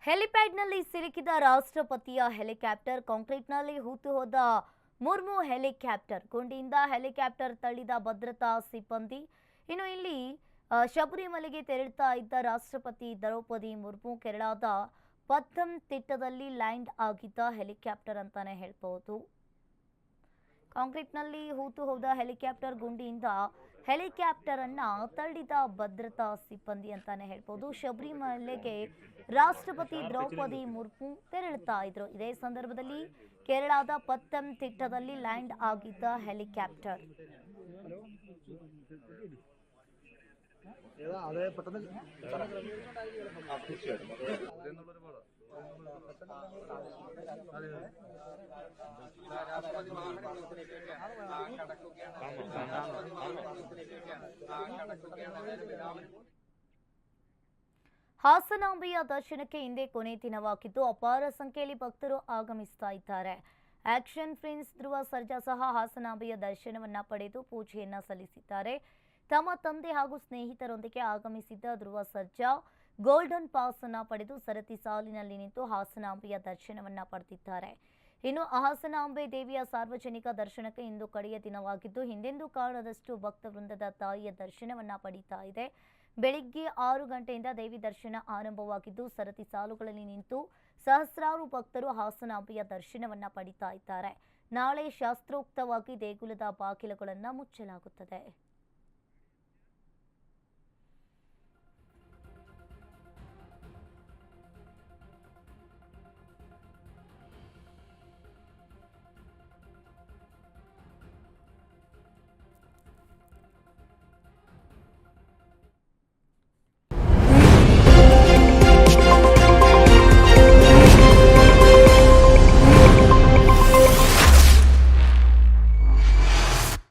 ಹೆಲಿಪ್ಯಾಡ್ನಲ್ಲಿ ಸಿಲುಕಿದ ರಾಷ್ಟ್ರಪತಿಯ ಹೆಲಿಕಾಪ್ಟರ್ ಕಾಂಕ್ರೀಟ್ನಲ್ಲಿ ಹೂತು ಹೋದ Murmu helicopter ಗುಂಡಿಯಿಂದ helicopter ತಳ್ಳಿದ ಭದ್ರತಾ ಸಿಬ್ಬಂದಿ. ಇನ್ನು ಇಲ್ಲಿ ಶಬರಿಮಲೆಗೆ ತೆರಳುತ್ತಾ ಇದ್ದ ರಾಷ್ಟ್ರಪತಿ ದ್ರೌಪದಿ ಮುರ್ಮು ಕೇರಳದ ಪತ್ತನಂತಿಟ್ಟದಲ್ಲಿ ಲ್ಯಾಂಡ್ ಆಗಿದ್ದ ಹೆಲಿಕಾಪ್ಟರ್ ಅಂತಾನೆ ಹೇಳ್ಬೋದು. ಕಾಂಕ್ರೀಟ್ನಲ್ಲಿ ಹೂತು ಹೋದ ಹೆಲಿಕಾಪ್ಟರ್ ಗುಂಡಿಯಿಂದ ಹೆಲಿಕಾಪ್ಟರ್ ಅನ್ನ ತಳ್ಳಿದ ಭದ್ರತಾ ಸಿಬ್ಬಂದಿ ಅಂತಾನೆ ಹೇಳ್ಬೋದು. ಶಬರಿಮಲೆಗೆ ರಾಷ್ಟ್ರಪತಿ ದ್ರೌಪದಿ ಮುರ್ಮು ತೆರಳುತ್ತಾ ಇದ್ರು. ಇದೇ ಸಂದರ್ಭದಲ್ಲಿ ಕೇರಳದ ಪತ್ತನಂತಿಟ್ಟದಲ್ಲಿ ಲ್ಯಾಂಡ್ ಆಗಿದ್ದ ಹೆಲಿಕಾಪ್ಟರ್. ಹಾಸನಾಂಬೆಯ ದರ್ಶನಕ್ಕೆ ಇಂದೇ ಕೊನೆ ದಿನವಾಗಿದ್ದು ಅಪಾರ ಸಂಖ್ಯೆಯಲ್ಲಿ ಭಕ್ತರು ಆಗಮಿಸ್ತಾ ಇದ್ದಾರೆ. ಆಕ್ಷನ್ ಪ್ರಿನ್ಸ್ ಧ್ರುವ ಸರ್ಜಾ ಸಹ ಹಾಸನಾಂಬೆಯ ದರ್ಶನವನ್ನ ಪಡೆದು ಪೂಜೆಯನ್ನ ಸಲ್ಲಿಸಿದ್ದಾರೆ. ತಮ್ಮ ತಂದೆ ಹಾಗೂ ಸ್ನೇಹಿತರೊಂದಿಗೆ ಆಗಮಿಸಿದ್ದ ಧ್ರುವ ಸರ್ಜಾ ಗೋಲ್ಡನ್ ಪಾಸ್ ಅನ್ನ ಪಡೆದು ಸರತಿ ಸಾಲಿನಲ್ಲಿ ನಿಂತು ಹಾಸನಾಂಬೆಯ ದರ್ಶನವನ್ನ ಪಡೆದಿದ್ದಾರೆ. ಇನ್ನು ಹಾಸನಾಂಬೆ ದೇವಿಯ ಸಾರ್ವಜನಿಕ ದರ್ಶನಕ್ಕೆ ಇಂದು ಕಡೆಯ ದಿನವಾಗಿದ್ದು ಹಿಂದೆಂದೂ ಕಾಣದಷ್ಟು ಭಕ್ತ ವೃಂದದ ತಾಯಿಯ ದರ್ಶನವನ್ನ ಪಡೀತಾ ಇದೆ. ಬೆಳಿಗ್ಗೆ 6 ಗಂಟೆಯಿಂದ ದೇವಿ ದರ್ಶನ ಆರಂಭವಾಗಿದ್ದು ಸರತಿ ಸಾಲುಗಳಲ್ಲಿ ನಿಂತು ಸಹಸ್ರಾರು ಭಕ್ತರು ಹಾಸನಾಂಬೆಯ ದರ್ಶನವನ್ನ ಪಡೀತಾ ಇದ್ದಾರೆ. ನಾಳೆ ಶಾಸ್ತ್ರೋಕ್ತವಾಗಿ ದೇಗುಲದ ಬಾಗಿಲುಗಳನ್ನು ಮುಚ್ಚಲಾಗುತ್ತದೆ.